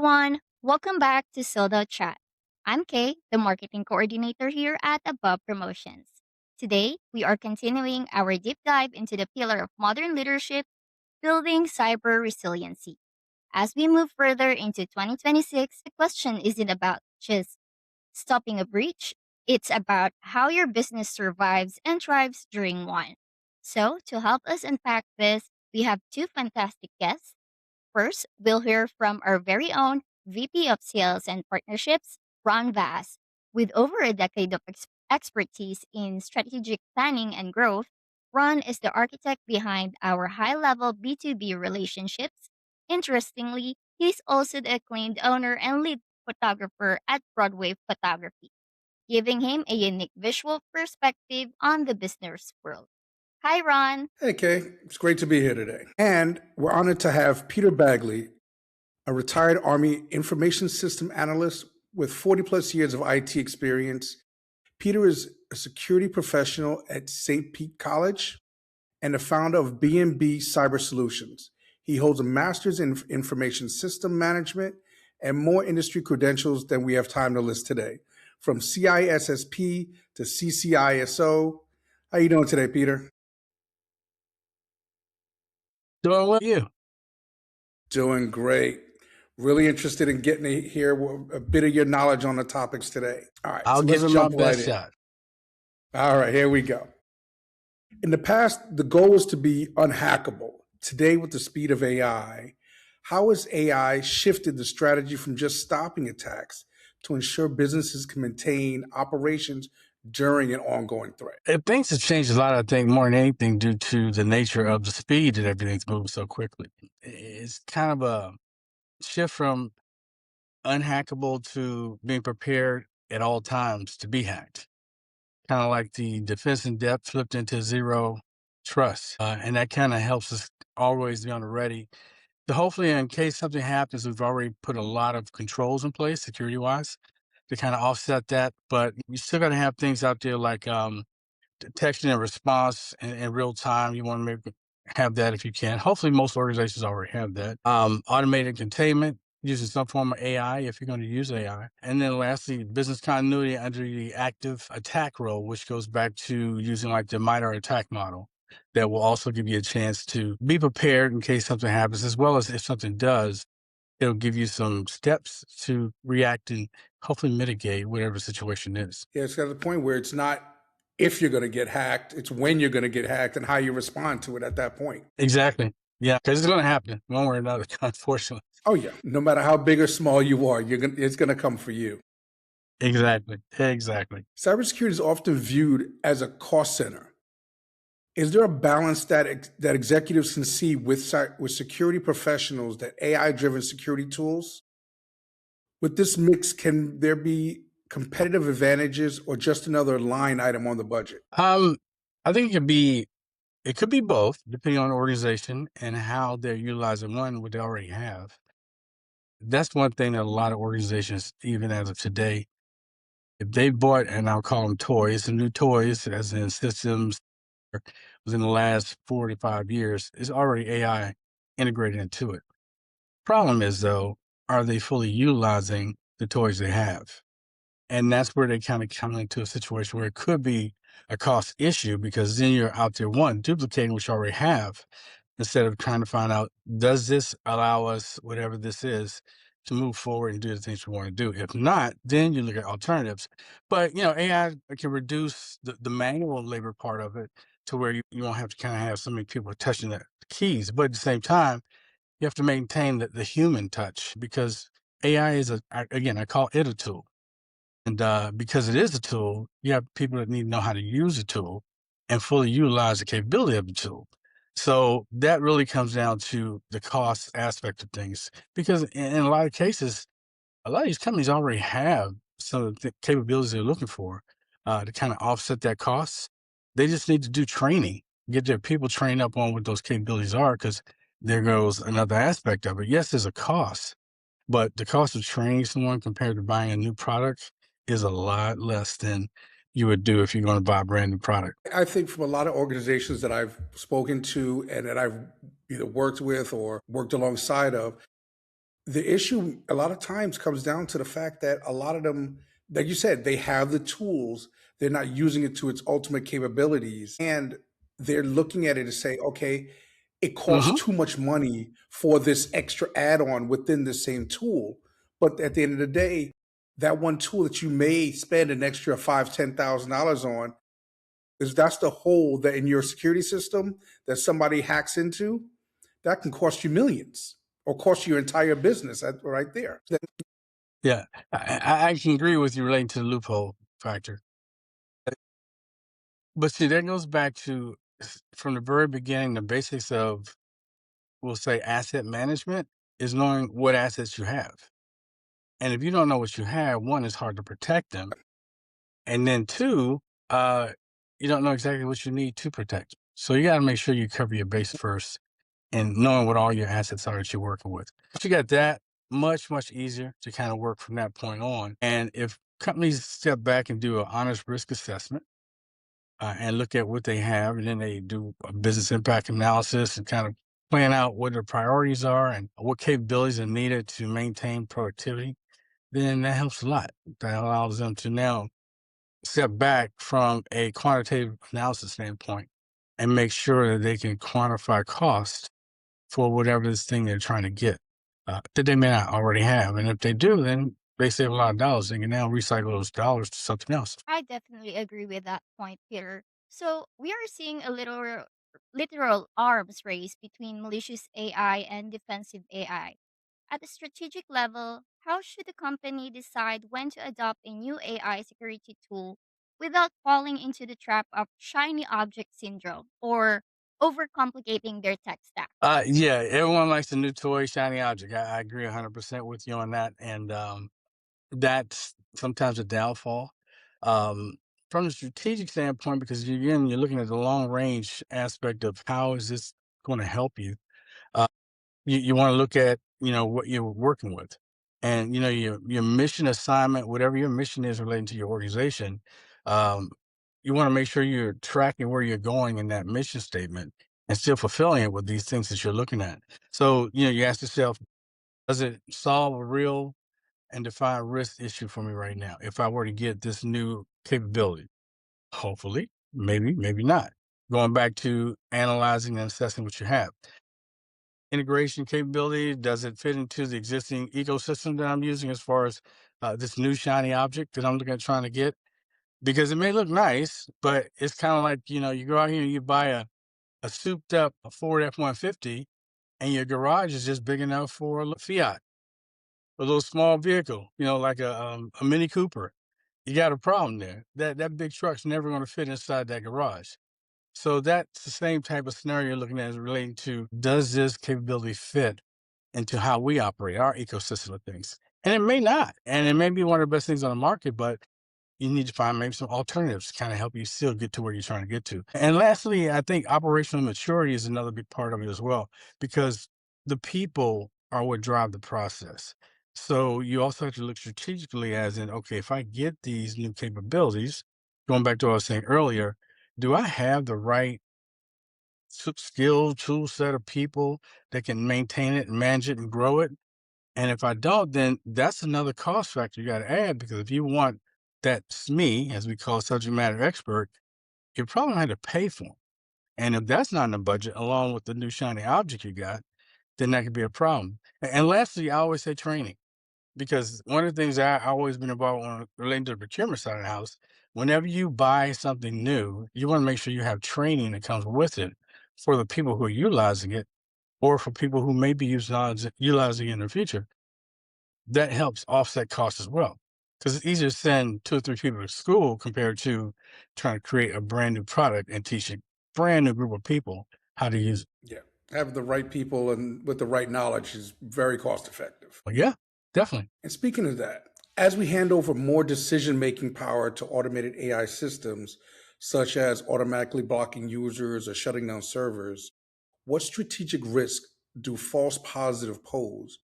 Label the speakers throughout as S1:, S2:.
S1: everyone. Welcome back to Soda Chat. I'm Kay, the marketing coordinator here at Above Promotions. Today, we are continuing our deep dive into the pillar of modern leadership, building cyber resiliency. As we move further into 2026, the question isn't about just stopping a breach, it's about how your business survives and thrives during one. So, to help us unpack this, we have two fantastic guests. First, we'll hear from our very own VP of Sales and Partnerships, Ron Vass. With over a decade of expertise in strategic planning and growth, Ron is the architect behind our high level B2B relationships. Interestingly, he's also the acclaimed owner and lead photographer at Broadway Photography, giving him a unique visual perspective on the business world. Hi, Ron.
S2: Hey, Kay. It's great to be here today. And we're honored to have Peter Bagley, a retired Army information system analyst with 40 plus years of IT experience. Peter is a security professional at St. Pete College and the founder of B&B Cyber Solutions. He holds a master's in information system management and more industry credentials than we have time to list today, from CISSP to CCISO. How you doing today, Peter?
S3: Doing well, you?
S2: Doing great. Really interested in getting to hear a bit of your knowledge on the topics today. All right,
S3: I'll
S2: so
S3: give
S2: let's
S3: it my
S2: jump right
S3: best
S2: in.
S3: shot.
S2: All right, here we go. In the past, the goal was to be unhackable. Today, with the speed of AI, how has AI shifted the strategy from just stopping attacks to ensure businesses can maintain operations during an ongoing threat?
S3: Things have changed a lot, I think, more than anything due to the nature of the speed that everything's moving so quickly. It's kind of a shift from unhackable to being prepared at all times to be hacked. Kind of like the defense in depth flipped into zero trust. And that kind of helps us always be on the ready. So hopefully, in case something happens, we've already put a lot of controls in place security wise to kind of offset that. But you still got to have things out there like detection and response in real time. You want to have that if you can. Hopefully, most organizations already have that. Automated containment using some form of AI if you're going to use AI. And then lastly, business continuity under the active attack role, which goes back to using like the MITRE attack model. That will also give you a chance to be prepared in case something happens, as well as if something does, it'll give you some steps to react and hopefully mitigate whatever the situation is.
S2: Yeah, it's got to the point where it's not if you're going to get hacked, it's when you're going to get hacked and how you respond to it at that point.
S3: Exactly. Yeah, because it's going to happen one way or another, unfortunately.
S2: Oh yeah, no matter how big or small you are, it's going to come for you.
S3: Exactly.
S2: Cybersecurity is often viewed as a cost center. Is there a balance that executives can see with security professionals, that AI-driven security tools? With this mix, can there be competitive advantages or just another line item on the budget?
S3: I think it could be both, depending on the organization and how they're utilizing what they already have. That's one thing that a lot of organizations, even as of today, if they bought, and I'll call them toys, some new toys, as in systems, within the last 4 to 5 years, is already AI integrated into it. Problem is, though, are they fully utilizing the toys they have? And that's where they kind of come into a situation where it could be a cost issue, because then you're out there, one, duplicating what you already have, instead of trying to find out, does this allow us, whatever this is, to move forward and do the things we want to do? If not, then you look at alternatives. But, AI can reduce the manual labor part of it to where you won't have to kind of have so many people touching the keys. But at the same time, you have to maintain the human touch, because AI is again, I call it a tool. And because it is a tool, you have people that need to know how to use the tool and fully utilize the capability of the tool. So that really comes down to the cost aspect of things, because in a lot of cases, a lot of these companies already have some of the capabilities they're looking for to kind of offset that cost. They just need to do training, get their people trained up on what those capabilities are, because there goes another aspect of it. Yes, there's a cost, but the cost of training someone compared to buying a new product is a lot less than you would do if you're going to buy a brand new product.
S2: I think from a lot of organizations that I've spoken to and that I've either worked with or worked alongside of, The issue a lot of times comes down to the fact that a lot of them, like you said, they have the tools, they're not using it to its ultimate capabilities, and they're looking at it to say, okay, it costs
S3: Hmm.
S2: too much money for this extra add-on within the same tool. But at the end of the day, that one tool that you may spend an extra five, $10,000 on is that's the hole that in your security system that somebody hacks into, that can cost you millions or cost your entire business right there.
S3: Yeah, I can agree with you relating to the loophole factor. But see, that goes back to from the very beginning, the basics of, we'll say, asset management is knowing what assets you have. And if you don't know what you have, one, it's hard to protect them. And then two, uh, you don't know exactly what you need to protect. So you got to make sure you cover your base first and knowing what all your assets are that you're working with. If you got that, much easier to kind of work from that point on. And if companies step back and do an honest risk assessment, and look at what they have, and then they do a business impact analysis and kind of plan out what their priorities are and what capabilities are needed to maintain productivity, then that helps a lot. That allows them to now step back from a quantitative analysis standpoint and make sure that they can quantify cost for whatever this thing they're trying to get that they may not already have. And if they do, then they save a lot of dollars. They can now recycle those dollars to something else.
S1: I definitely agree with that point, Peter. So we are seeing a literal arms race between malicious AI and defensive AI. At the strategic level, how should a company decide when to adopt a new AI security tool without falling into the trap of shiny object syndrome or overcomplicating their tech stack?
S3: Yeah, everyone likes the new toy, shiny object. I agree 100% with you on that. And that's sometimes a downfall. Um, from a strategic standpoint, because again, you're looking at the long range aspect of how is this going to help you. Uh, you want to look at, what you're working with, and your mission assignment, whatever your mission is relating to your organization. Um, you want to make sure you're tracking where you're going in that mission statement and still fulfilling it with these things that you're looking at. So, you ask yourself, does it solve a real and define risk issue for me right now? If I were to get this new capability, hopefully, maybe not. Going back to analyzing and assessing what you have. Integration capability, does it fit into the existing ecosystem that I'm using as far as this new shiny object that I'm looking at trying to get? Because it may look nice, but it's kind of like, you go out here and you buy a souped up Ford F-150 and your garage is just big enough for a Fiat, a little small vehicle, like a Mini Cooper. You got a problem there. That big truck's never going to fit inside that garage. So that's the same type of scenario you're looking at, is relating to, does this capability fit into how we operate, our ecosystem of things? And it may not. And it may be one of the best things on the market, but you need to find maybe some alternatives to kind of help you still get to where you're trying to get to. And lastly, I think operational maturity is another big part of it as well, because the people are what drive the process. So you also have to look strategically, as in, okay, if I get these new capabilities, going back to what I was saying earlier, do I have the right skill tool set of people that can maintain it and manage it and grow it? And if I don't, then that's another cost factor you got to add, because if you want that SME, as we call subject matter expert, you're probably going to have to pay for them. And if that's not in the budget, along with the new shiny object you got, then that could be a problem. And lastly, I always say training, because one of the things I always been involved on relating to the procurement side of the house, whenever you buy something new, you want to make sure you have training that comes with it for the people who are utilizing it, or for people who may be utilizing it in the future. That helps offset costs as well, because it's easier to send 2 or 3 people to school compared to trying to create a brand new product and teach a brand new group of people how to use it.
S2: Yeah. Having the right people and with the right knowledge is very cost effective.
S3: But yeah, definitely.
S2: And speaking of that, as we hand over more decision making power to automated AI systems, such as automatically blocking users or shutting down servers, what strategic risk do false positive pose?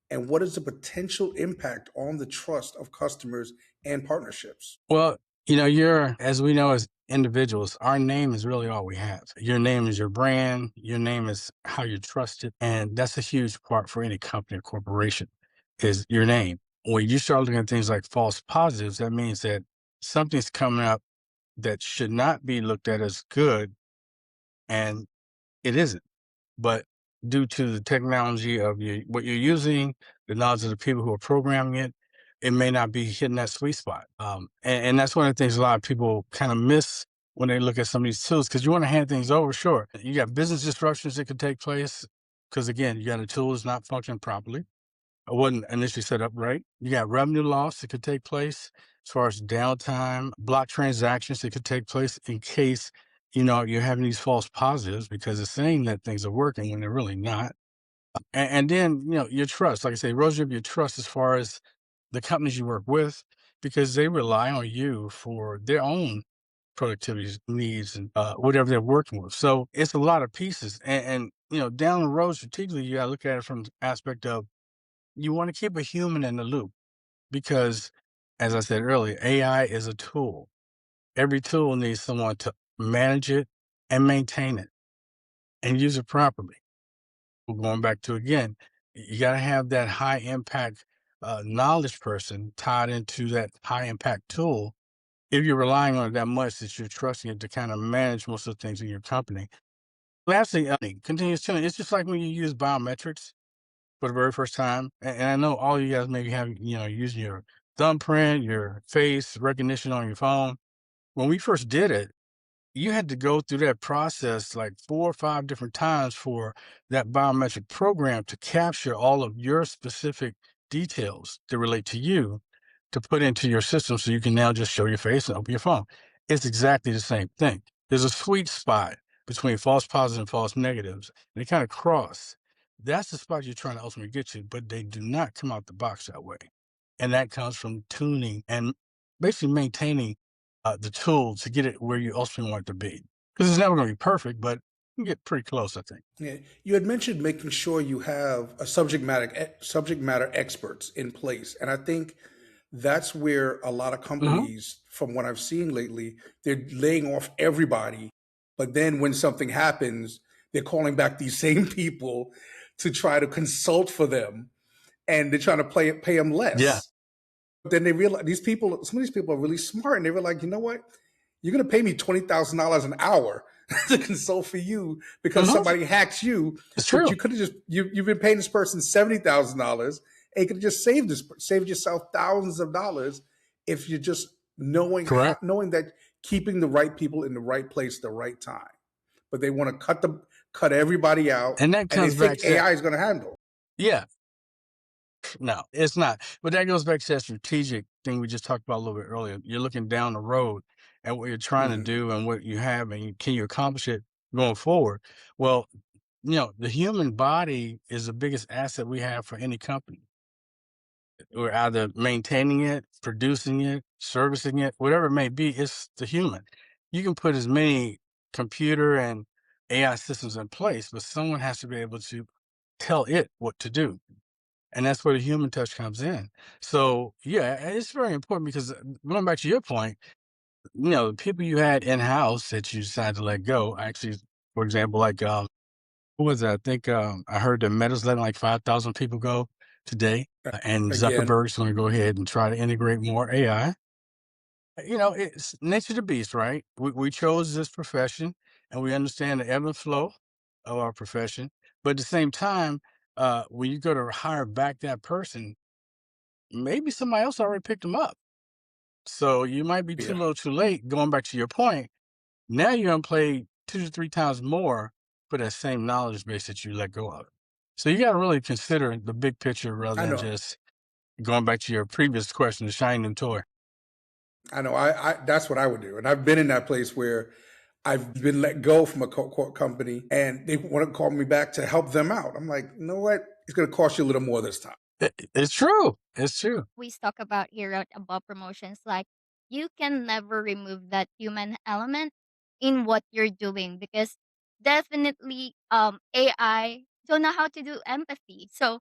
S2: And what is the potential impact on the trust of customers and partnerships?
S3: Well, as we know as individuals, our name is really all we have. Your name is your brand, your name is how you're trusted. And that's a huge part for any company or corporation. is your name. When you start looking at things like false positives, that means that something's coming up that should not be looked at as good, and it isn't. But due to the technology of what you're using, the knowledge of the people who are programming it, it may not be hitting that sweet spot. And that's one of the things a lot of people kind of miss when they look at some of these tools, because you want to hand things over. Sure, you got business disruptions that could take place because, again, you got a tool that's not functioning properly. It wasn't initially set up right. You got revenue loss that could take place as far as downtime, block transactions that could take place in case, you're having these false positives because it's saying that things are working when they're really not. And then, your trust, like I say, erosion of your trust as far as the companies you work with, because they rely on you for their own productivity needs and whatever they're working with. So it's a lot of pieces. And down the road strategically, you got to look at it from the aspect of you want to keep a human in the loop because, as I said earlier, AI is a tool. Every tool needs someone to manage it and maintain it and use it properly. We're going back to again, you got to have that high impact knowledge person tied into that high impact tool. If you're relying on it that much that you're trusting it to kind of manage most of the things in your company. Lastly, continuous tuning. It's just like when you use biometrics for the very first time. And I know all you guys maybe have, using your thumbprint, your face recognition on your phone. When we first did it, you had to go through that process like 4 or 5 different times for that biometric program to capture all of your specific details that relate to you to put into your system so you can now just show your face and open your phone. It's exactly the same thing. There's a sweet spot between false positives and false negatives. And they kind of cross. That's the spot you're trying to ultimately get to, but they do not come out the box that way. And that comes from tuning and basically maintaining the tool to get it where you ultimately want it to be. Because it's never going to be perfect, but you can get pretty close, I think.
S2: Yeah, you had mentioned making sure you have a subject matter experts in place, and I think that's where a lot of
S3: Hmm.
S2: companies, from what I've seen lately, they're laying off everybody, but then when something happens, they're calling back these same people to try to consult for them, and they're trying to pay them
S3: Yeah.
S2: less. But then they realize some of these people are really smart, and they were like, you know what? You're going to pay me $20,000 an hour to consult for you because
S3: Hmm.
S2: somebody hacks you,
S3: It's
S2: but
S3: true.
S2: you could have you've been paying this person $70,000, and you could have just saved yourself thousands of dollars if you're just
S3: Correct.
S2: knowing that keeping the right people in the right place at the right time. But they want to cut everybody out,
S3: And that
S2: and they
S3: comes back
S2: think
S3: to that.
S2: AI is going to handle.
S3: Yeah. No, it's not. But that goes back to that strategic thing we just talked about a little bit earlier. You're looking down the road at what you're trying to
S2: Mhm.
S3: do and what you have, and can you accomplish it going forward? Well, the human body is the biggest asset we have for any company. We're either maintaining it, producing it, servicing it, whatever it may be, it's the human. You can put as many computer and AI systems in place, but someone has to be able to tell it what to do. And that's where the human touch comes in. So, yeah, it's very important because going back to your point, the people you had in house that you decided to let go, actually, for example, like, who was that? I think I heard that Meta's letting like 5,000 people go today, and
S2: Again,
S3: Zuckerberg's going to go ahead and try to integrate more AI. It's nature of the beast, right? We chose this profession and we understand the ebb and flow of our profession. But at the same time, when you go to hire back that person, maybe somebody else already picked them up. So you might be too
S2: yeah,
S3: little too late. Going back to your point, now you're going to play 2 to 3 times more for that same knowledge base that you let go of. So you got to really consider the big picture rather
S2: I
S3: than
S2: know.
S3: just going back to your previous question, the shiny new toy.
S2: I know. I that's what I would do, and I've been in that place where I've been let go from a company, and they want to call me back to help them out. I'm like, you know what? It's going to cost you a little more this time.
S3: It's true. It's true.
S1: We talk about here at above promotions, like you can never remove that human element in what you're doing because definitely AI don't know how to do empathy. So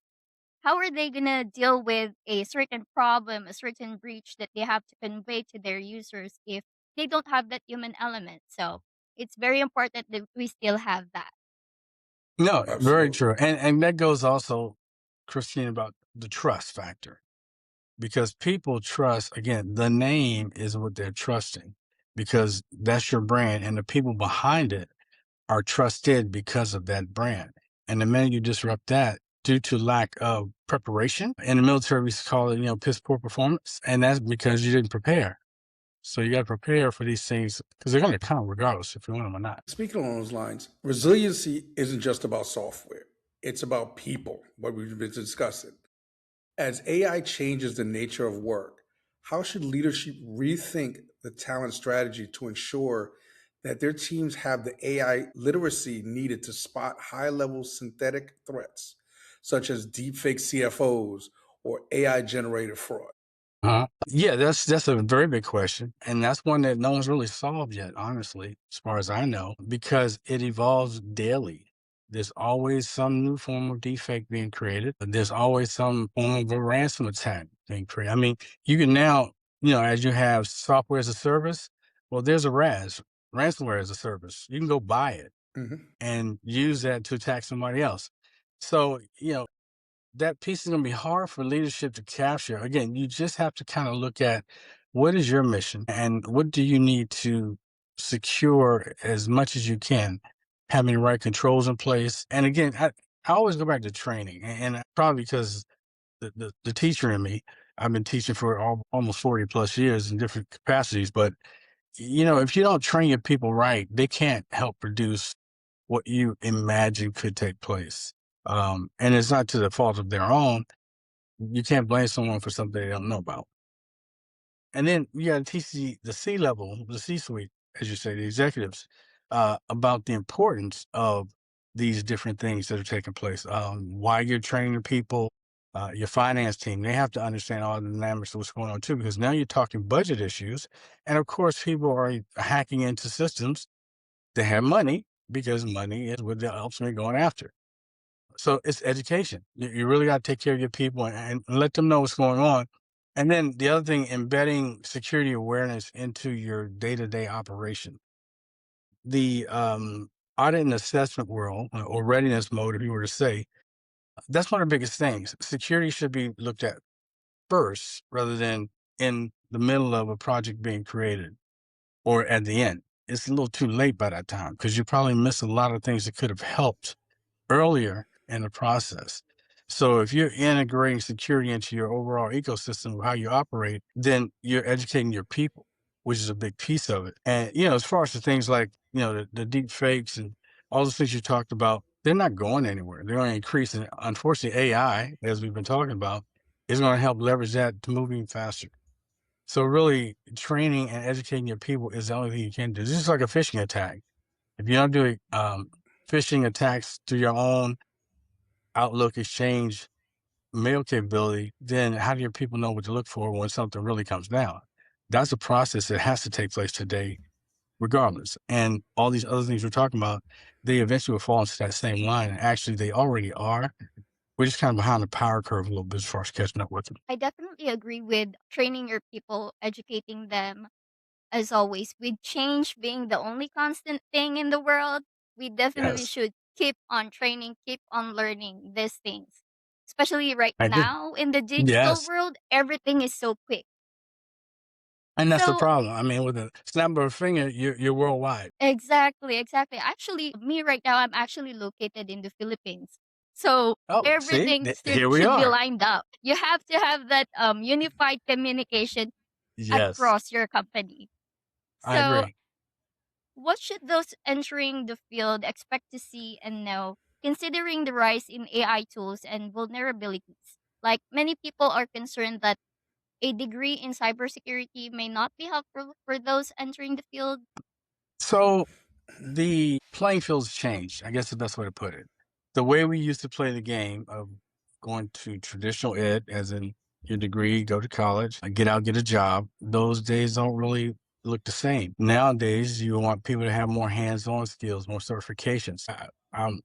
S1: how are they gonna deal with a certain problem, a certain breach that they have to convey to their users if they don't have that human element? So it's very important that we still have that.
S3: No, very
S2: Absolutely.
S3: true. And that goes also. Christine, about the trust factor, because people trust, again, the name is what they're trusting because that's your brand, and the people behind it are trusted because of that brand. And the minute you disrupt that due to lack of preparation, in the military, we call it, piss poor performance. And that's because you didn't prepare. So you got to prepare for these things because they're going to come regardless if you want them or not.
S2: Speaking along those lines, resiliency isn't just about software, it's about people, what we've been discussing. As AI changes the nature of work, how should leadership rethink the talent strategy to ensure that their teams have the AI literacy needed to spot high level synthetic threats, such as deepfake CFOs or AI generated fraud?
S3: Yeah, that's a very big question, and that's one that no one's really solved yet, honestly, as far as I know, because it evolves daily. There's always some new form of defect being created. There's always some form of a ransom attack being created. I mean, you can now, as you have software as a service, well, there's a ransomware as a service. You can go buy it
S2: Mhm.
S3: and use that to attack somebody else. So, that piece is going to be hard for leadership to capture. Again, you just have to kind of look at what is your mission and what do you need to secure as much as you can, having the right controls in place. And again, I always go back to training, and probably because the teacher in me, I've been teaching for almost 40 plus years in different capacities. But, if you don't train your people right, they can't help produce what you imagine could take place. And it's not to the fault of their own. You can't blame someone for something they don't know about. And then you got to teach the C level, the C suite, as you say, the executives, about the importance of these different things that are taking place. Why you're training the people, your finance team, they have to understand all the dynamics of what's going on too, because now you're talking budget issues. And of course, people are hacking into systems that have money because money is what they're ultimately going after. So it's education. You really got to take care of your people and let them know what's going on. And then the other thing, embedding security awareness into your day-to-day operation. The audit and assessment world, or readiness mode, if you were to say, that's one of the biggest things. Security should be looked at first rather than in the middle of a project being created or at the end. It's a little too late by that time because you probably miss a lot of things that could have helped earlier in the process. So if you're integrating security into your overall ecosystem of how you operate, then you're educating your people, which is a big piece of it. And, as far as the things like, the deep fakes and all the things you talked about, they're not going anywhere. They're going to increase. And unfortunately, AI, as we've been talking about, is going to help leverage that to move even faster. So really training and educating your people is the only thing you can do. It's just like a phishing attack. If you're not doing phishing attacks through your own Outlook exchange mail capability, then how do your people know what to look for when something really comes down? That's a process that has to take place today, regardless. And all these other things we're talking about, they eventually will fall into that same line. And actually, they already are. We're just kind of behind the power curve a little bit as far as catching up with them.
S1: I definitely agree with training your people, educating them. As always, with change being the only constant thing in the world, we definitely
S3: Yes,
S1: should keep on training, keep on learning these things. Especially right
S3: I agree.
S1: now in the digital
S3: Yes.
S1: world, everything is so quick.
S3: And that's the
S1: So,
S3: problem. I mean, with a snap of a finger, you're worldwide.
S1: exactly, exactly. Actually, me right now, I'm actually located in the Philippines. So,
S3: Oh, see,
S1: everything
S3: here we
S1: should be
S3: are.
S1: lined up. You have to have that unified communication
S3: Yes,
S1: across your company.
S3: I
S1: So,
S3: agree.
S1: what should those entering the field expect to see and know, considering the rise in AI tools and vulnerabilities? Like many people are concerned that a degree in cybersecurity may not be helpful for those entering the field.
S3: So the playing field's changed, I guess the best way to put it. The way we used to play the game of going to traditional ed, as in your degree, go to college, get out, get a job, those days don't really look the same. Nowadays, you want people to have more hands-on skills, more certifications. I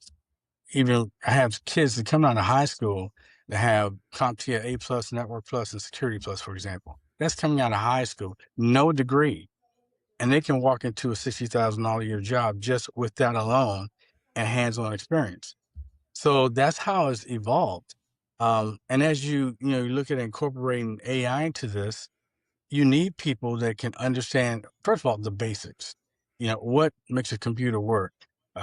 S3: have kids that come out of high school that have CompTIA A plus, Network plus, and Security plus, for example. That's coming out of high school, no degree, and they can walk into a $60,000 a year job just with that alone and hands-on experience. So that's how it's evolved. And as you look at incorporating AI into this, you need people that can understand, first of all, the basics. What makes a computer work?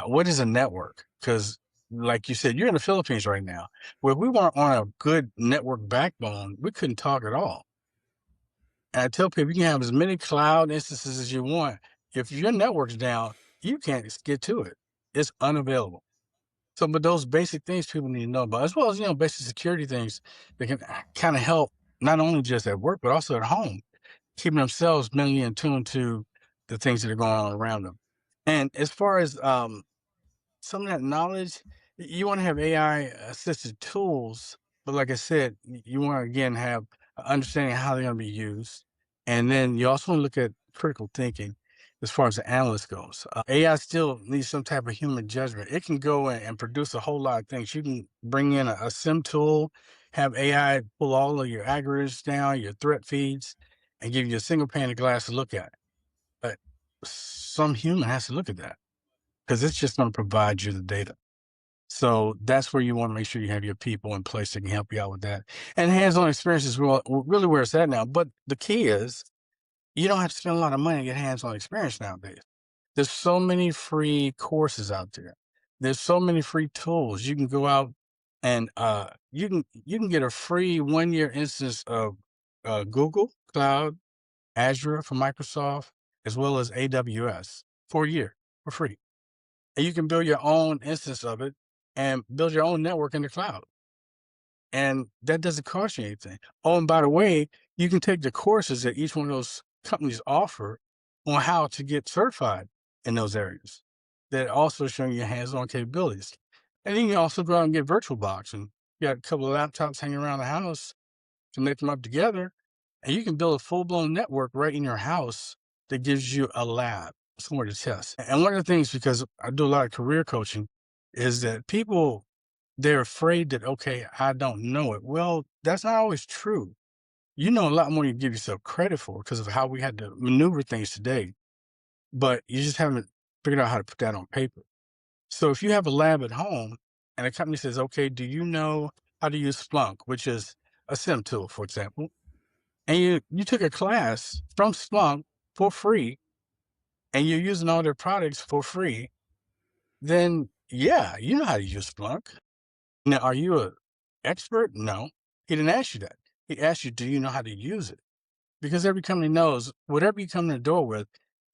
S3: What is a network? Because, like you said, you're in the Philippines right now, where we weren't on a good network backbone, we couldn't talk at all. And I tell people you can have as many cloud instances as you want. If your network's down, you can't get to it. It's unavailable. So, but those basic things people need to know about, as well as, basic security things that can kind of help not only just at work, but also at home, keeping themselves mentally in tune to the things that are going on around them. And as far as some of that knowledge, you want to have AI assisted tools, but like I said, you want to again have a understanding how they're going to be used, and then you also want to look at critical thinking as far as the analyst goes. AI still needs some type of human judgment. It can go in and produce a whole lot of things. You can bring in a sim tool, have AI pull all of your aggregates down, your threat feeds, and give you a single pane of glass to look at. But some human has to look at that because it's just going to provide you the data. So that's where you want to make sure you have your people in place that can help you out with that. And hands-on experience is really where it's at now. But the key is you don't have to spend a lot of money to get hands-on experience nowadays. There's so many free courses out there. There's so many free tools. You can go out and you can get a free 1-year instance of Google Cloud, Azure from Microsoft, as well as AWS for a year for free. And you can build your own instance of it and build your own network in the cloud. And that doesn't cost you anything. Oh, and by the way, you can take the courses that each one of those companies offer on how to get certified in those areas. That also showing you hands-on capabilities. And then you can also go out and get VirtualBox and you got a couple of laptops hanging around the house, connect them up together, and you can build a full-blown network right in your house that gives you a lab, somewhere to test. And one of the things, because I do a lot of career coaching, is that people, they're afraid that, okay, I don't know it. Well, that's not always true. You know a lot more than you give yourself credit for because of how we had to maneuver things today, but you just haven't figured out how to put that on paper. So if you have a lab at home and a company says, okay, do you know how to use Splunk, which is a SIM tool, for example, and you took a class from Splunk for free and you're using all their products for free, then yeah, you know how to use Splunk. Now, are you a expert? No. He didn't ask you that. He asked you, do you know how to use it? Because every company knows whatever you come in the door with,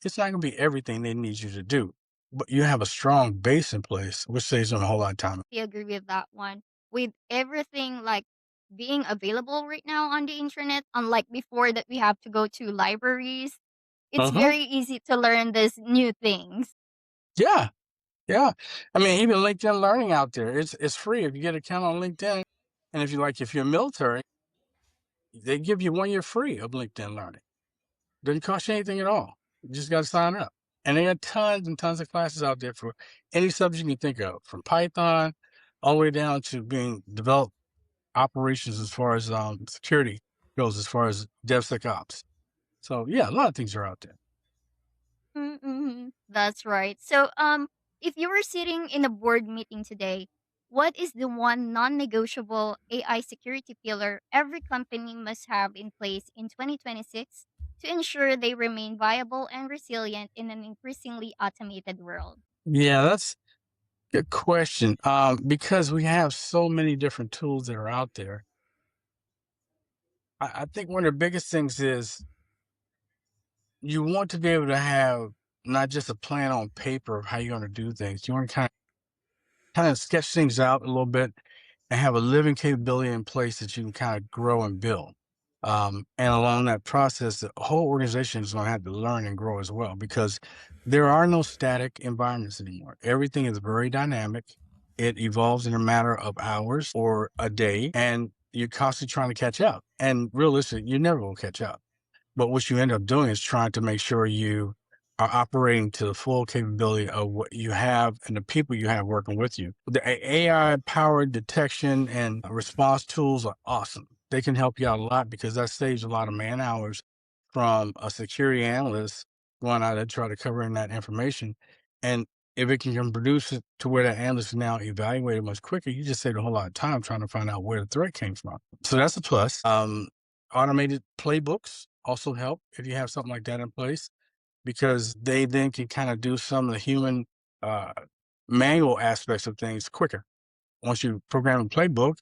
S3: it's not going to be everything they need you to do. But you have a strong base in place, which saves them a whole lot of time.
S1: I agree with that one. With everything like being available right now on the internet, unlike before that we have to go to libraries, it's
S3: Uh-huh.
S1: very easy to learn these new things.
S3: Yeah. Yeah. I mean, even LinkedIn Learning out there, it's free if you get an account on LinkedIn. And if you're military, they give you 1 year free of LinkedIn Learning. Doesn't cost you anything at all. You just got to sign up. And they got tons and tons of classes out there for any subject you can think of, from Python all the way down to being developed operations as far as security goes, as far as DevSecOps. So yeah, a lot of things are out there.
S1: Mm-hmm. That's right. So, if you were sitting in a board meeting today, what is the one non-negotiable AI security pillar every company must have in place in 2026 to ensure they remain viable and resilient in an increasingly automated world?
S3: Yeah, that's a good question. Because we have so many different tools that are out there. I think one of the biggest things is you want to be able to have not just a plan on paper of how you're going to do things. You want to kind of sketch things out a little bit and have a living capability in place that you can kind of grow and build. And along that process, the whole organization is going to have to learn and grow as well because there are no static environments anymore. Everything is very dynamic. It evolves in a matter of hours or a day, and you're constantly trying to catch up. And realistically, you never will catch up. But what you end up doing is trying to make sure you are operating to the full capability of what you have and the people you have working with you. The AI powered detection and response tools are awesome. They can help you out a lot because that saves a lot of man hours from a security analyst going out and try to cover in that information. And if it can produce it to where the analyst can now evaluate it much quicker, you just save a whole lot of time trying to find out where the threat came from. So that's a plus. Automated playbooks also help if you have something like that in place, because they then can kind of do some of the human uh, manual aspects of things quicker. Once you program a playbook,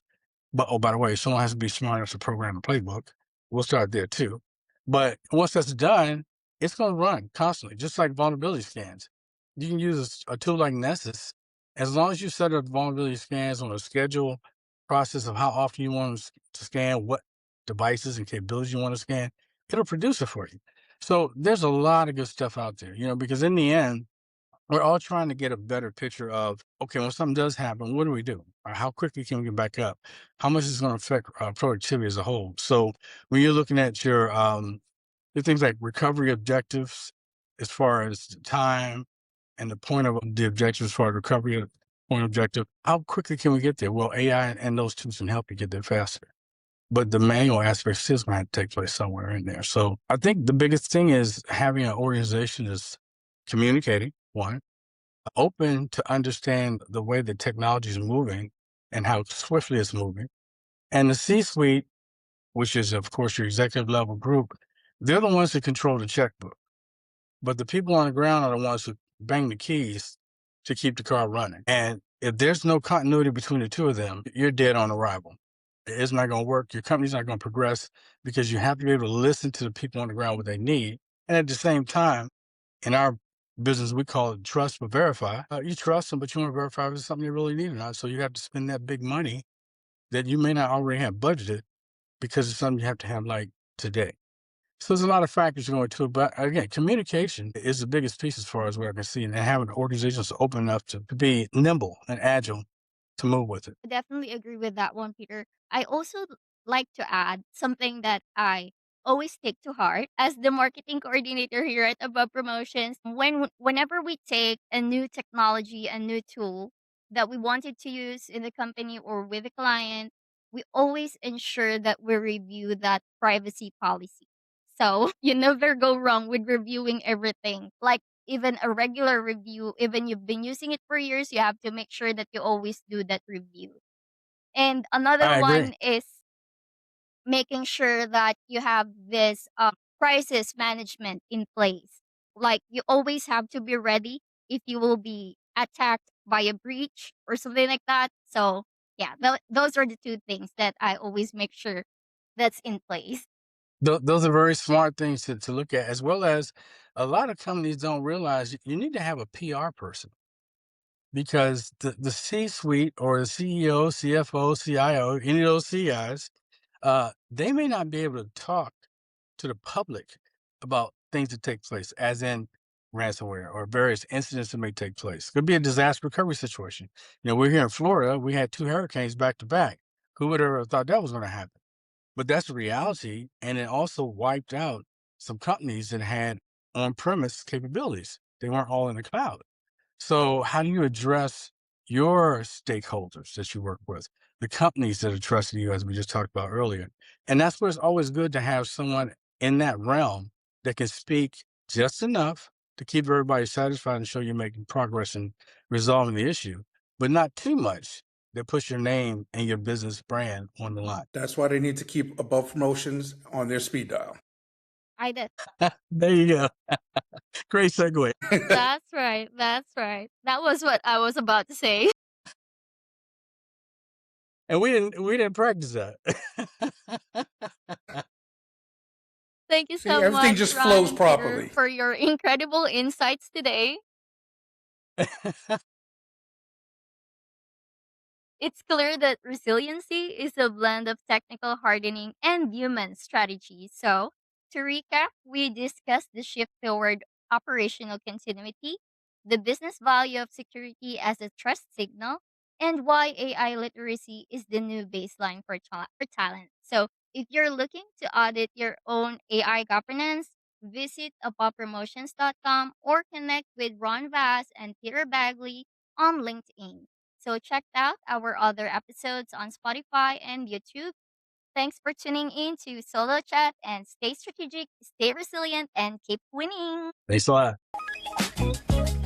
S3: but oh, by the way, someone has to be smart enough to program a playbook. We'll start there too. But once that's done, it's going to run constantly, just like vulnerability scans. You can use a tool like Nessus. As long as you set up vulnerability scans on a schedule process of how often you want to scan, what devices and capabilities you want to scan, it'll produce it for you. So there's a lot of good stuff out there, because in the end, we're all trying to get a better picture of, okay, when something does happen, what do we do? Or how quickly can we get back up? How much is going to affect productivity as a whole? So when you're looking at your things like recovery objectives, as far as the time and the point of the objective, as far as recovery point objective, how quickly can we get there? Well, AI and those tools can help you get there faster. But the manual aspect still is going to have to take place somewhere in there. So I think the biggest thing is having an organization is communicating, one, open to understand the way the technology is moving and how swiftly it's moving. And the C-suite, which is, of course, your executive level group, they're the ones that control the checkbook. But the people on the ground are the ones who bang the keys to keep the car running. And if there's no continuity between the two of them, you're dead on arrival. It's not going to work. Your company's not going to progress, because you have to be able to listen to the people on the ground what they need. And at the same time, in our business, we call it trust but verify. You trust them, but you want to verify if it's something you really need or not. So you have to spend that big money that you may not already have budgeted, because it's something you have to have like today. So there's a lot of factors going to it. But again, communication is the biggest piece as far as what I can see, and having organizations open enough to be nimble and agile to move with it.
S1: I definitely agree with that one, Peter. I also like to add something that I always take to heart as the marketing coordinator here at Above Promotions. Whenever we take a new technology, a new tool that we wanted to use in the company or with a client, we always ensure that we review that privacy policy. So you never go wrong with reviewing everything. Like even a regular review, even you've been using it for years, you have to make sure that you always do that review. And another
S3: I agree.
S1: one is making sure that you have this crisis management in place. Like you always have to be ready if you will be attacked by a breach or something like that. So yeah, those are the two things that I always make sure that's in place.
S3: Those are very smart things to look at, as well as a lot of companies don't realize you need to have a PR person, because the C-suite or the CEO, CFO, CIO, any of those CIs, they may not be able to talk to the public about things that take place, as in ransomware or various incidents that may take place. Could be a disaster recovery situation. We're here in Florida. We had 2 hurricanes back to back. Who would ever have thought that was going to happen? But that's the reality, and it also wiped out some companies that had on-premise capabilities. They weren't all in the cloud. So how do you address your stakeholders that you work with, the companies that are trusting you, as we just talked about earlier? And that's where it's always good to have someone in that realm that can speak just enough to keep everybody satisfied and show you're making progress in resolving the issue, but not too much that puts your name and your business brand on the line.
S2: That's why they need to keep Above Promotions on their speed dial.
S1: I did.
S3: There you go. Great segue.
S1: That's right. That's right. That was what I was about to say.
S3: And we didn't practice that.
S1: Thank you
S2: See,
S1: so
S2: everything
S1: much,
S2: just
S1: Ron
S2: flows
S1: and Peter,
S2: properly.
S1: for your incredible insights today. It's clear that resiliency is a blend of technical hardening and human strategy. So, to recap, we discussed the shift toward operational continuity, the business value of security as a trust signal, and why AI literacy is the new baseline for talent. So, if you're looking to audit your own AI governance, visit abovepromotions.com or connect with Ron Vass and Peter Bagley on LinkedIn. So check out our other episodes on Spotify and YouTube. Thanks for tuning in to Solo Chat, and stay strategic, stay resilient, and keep winning.
S3: Thanks a lot.